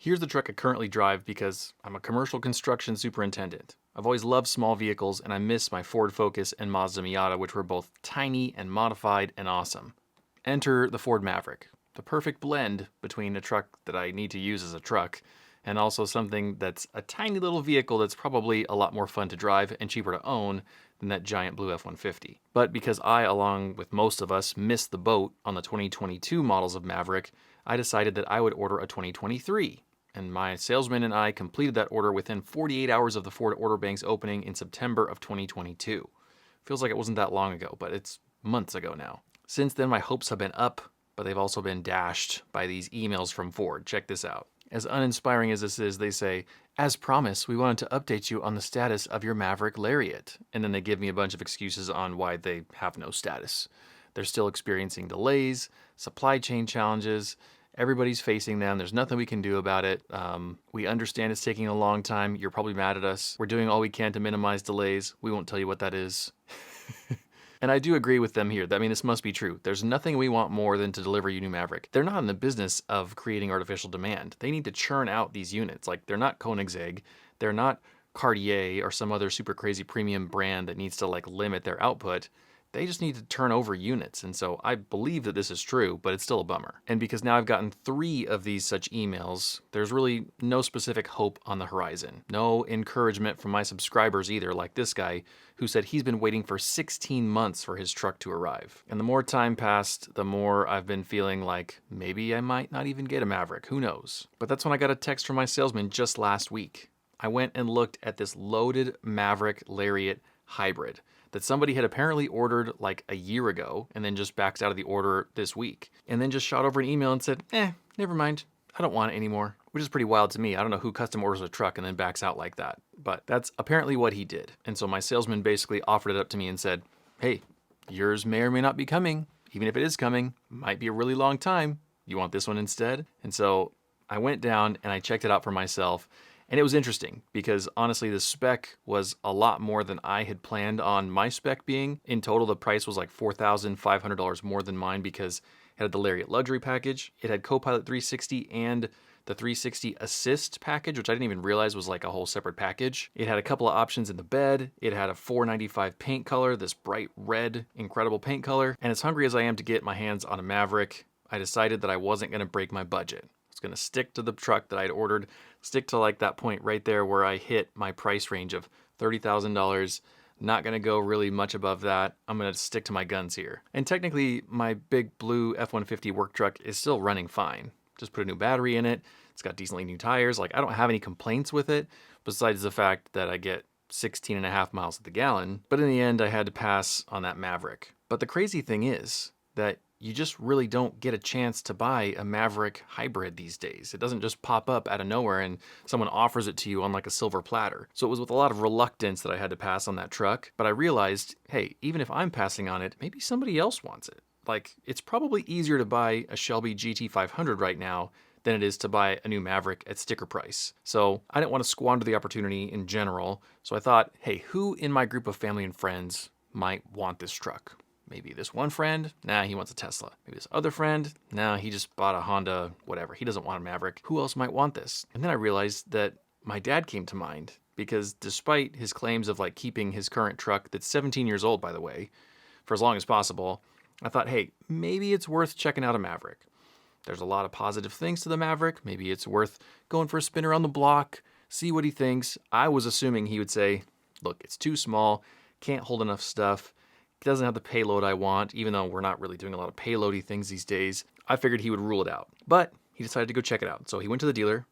Here's the truck I currently drive because I'm a commercial construction superintendent. I've always loved small vehicles and I miss my Ford Focus and Mazda Miata, which were both tiny and modified and awesome. Enter the Ford Maverick, the perfect blend between a truck that I need to use as a truck and also something that's a tiny little vehicle that's probably a lot more fun to drive and cheaper to own than that giant blue F-150. But because I, along with most of us, missed the boat on the 2022 models of Maverick, I decided that I would order a 2023. And my salesman and I completed that order within 48 hours of the Ford Order Bank's opening in September of 2022. Feels like it wasn't that long ago, but it's months ago now. Since then, my hopes have been up, but they've also been dashed by these emails from Ford. Check this out. As uninspiring as this is, they say, as promised, we wanted to update you on the status of your Maverick Lariat. And then they give me a bunch of excuses on why they have no status. They're still experiencing delays, supply chain challenges. Everybody's facing them. There's nothing we can do about it. We understand it's taking a long time. You're probably mad at us. We're doing all we can to minimize delays. We won't tell you what that is. And I do agree with them here. I mean, this must be true. There's nothing we want more than to deliver you new Maverick. They're not in the business of creating artificial demand. They need to churn out these units. Like, they're not Koenigsegg. They're not Cartier or some other super crazy premium brand that needs to like limit their output. They just need to turn over units. And so I believe that this is true, but it's still a bummer. And because now I've gotten 3 of these such emails, there's really no specific hope on the horizon. No encouragement from my subscribers either, like this guy who said he's been waiting for 16 months for his truck to arrive. And the more time passed, the more I've been feeling like maybe I might not even get a Maverick. Who knows? But that's when I got a text from my salesman just last week. I went and looked at this loaded Maverick Lariat hybrid that somebody had apparently ordered like a year ago and then just backed out of the order this week. And then just shot over an email and said, never mind. I don't want it anymore. Which is pretty wild to me. I don't know who custom orders a truck and then backs out like that. But that's apparently what he did. And so my salesman basically offered it up to me and said, hey, yours may or may not be coming. Even if it is coming, might be a really long time. You want this one instead? And so I went down and I checked it out for myself. And it was interesting because honestly, the spec was a lot more than I had planned on my spec being. In total, the price was like $4,500 more than mine because it had the Lariat Luxury package. It had Copilot 360 and the 360 Assist package, which I didn't even realize was like a whole separate package. It had a couple of options in the bed. It had a $495 paint color, this bright red, incredible paint color. And as hungry as I am to get my hands on a Maverick, I decided that I wasn't going to break my budget. Going to stick to the truck that I'd ordered, stick to like that point right there where I hit my price range of $30,000. Not going to go really much above that. I'm going to stick to my guns here. And technically, my big blue F-150 work truck is still running fine. Just put a new battery in it. It's got decently new tires. Like, I don't have any complaints with it, besides the fact that I get 16 and a half miles at the gallon. But in the end, I had to pass on that Maverick. But the crazy thing is that you just really don't get a chance to buy a Maverick hybrid these days. It doesn't just pop up out of nowhere and someone offers it to you on like a silver platter. So it was with a lot of reluctance that I had to pass on that truck. But I realized, hey, even if I'm passing on it, maybe somebody else wants it. Like, it's probably easier to buy a Shelby GT500 right now than it is to buy a new Maverick at sticker price. So I didn't want to squander the opportunity in general. So I thought, hey, who in my group of family and friends might want this truck? Maybe this one friend, nah, he wants a Tesla. Maybe this other friend, nah, he just bought a Honda, whatever. He doesn't want a Maverick. Who else might want this? And then I realized that my dad came to mind because despite his claims of like keeping his current truck, that's 17 years old, by the way, for as long as possible, I thought, hey, maybe it's worth checking out a Maverick. There's a lot of positive things to the Maverick. Maybe it's worth going for a spin around the block, see what he thinks. I was assuming he would say, look, it's too small, can't hold enough stuff. It doesn't have the payload I want, even though we're not really doing a lot of payloady things these days. I figured he would rule it out. But he decided to go check it out. So he went to the dealer,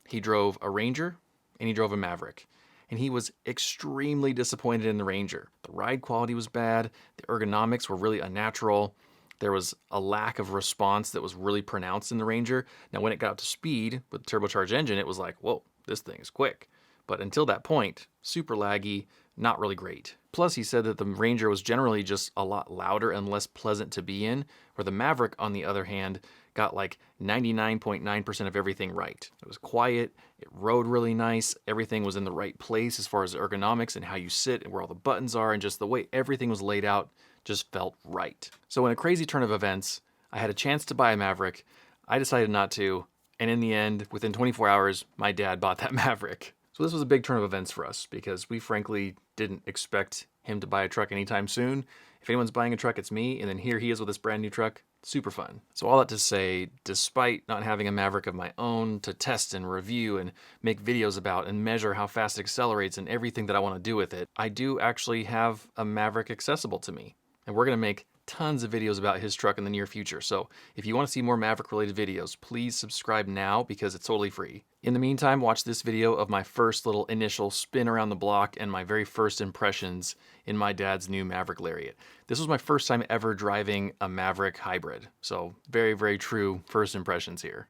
he drove a Ranger, and he drove a Maverick. And he was extremely disappointed in the Ranger. The ride quality was bad, the ergonomics were really unnatural, there was a lack of response that was really pronounced in the Ranger. Now when it got up to speed with the turbocharged engine, it was like, whoa, this thing is quick. But until that point, super laggy, not really great. Plus, he said that the Ranger was generally just a lot louder and less pleasant to be in, where the Maverick, on the other hand, got like 99.9% of everything right. It was quiet, it rode really nice, everything was in the right place as far as ergonomics and how you sit and where all the buttons are, and just the way everything was laid out just felt right. So in a crazy turn of events, I had a chance to buy a Maverick. I decided not to, And in the end, within 24 hours, my dad bought that Maverick. So this was a big turn of events for us because we frankly didn't expect him to buy a truck anytime soon. If anyone's buying a truck, it's me, and then here he is with this brand new truck. Super fun. So all that to say, despite not having a Maverick of my own to test and review and make videos about and measure how fast it accelerates and everything that I want to do with it, I do actually have a Maverick accessible to me. And we're going to make tons of videos about his truck in the near future. So if you want to see more Maverick related videos, please subscribe now because it's totally free. In the meantime, watch this video of my first little initial spin around the block and my very first impressions in my dad's new Maverick Lariat. This was my first time ever driving a Maverick hybrid. So very, very true first impressions here.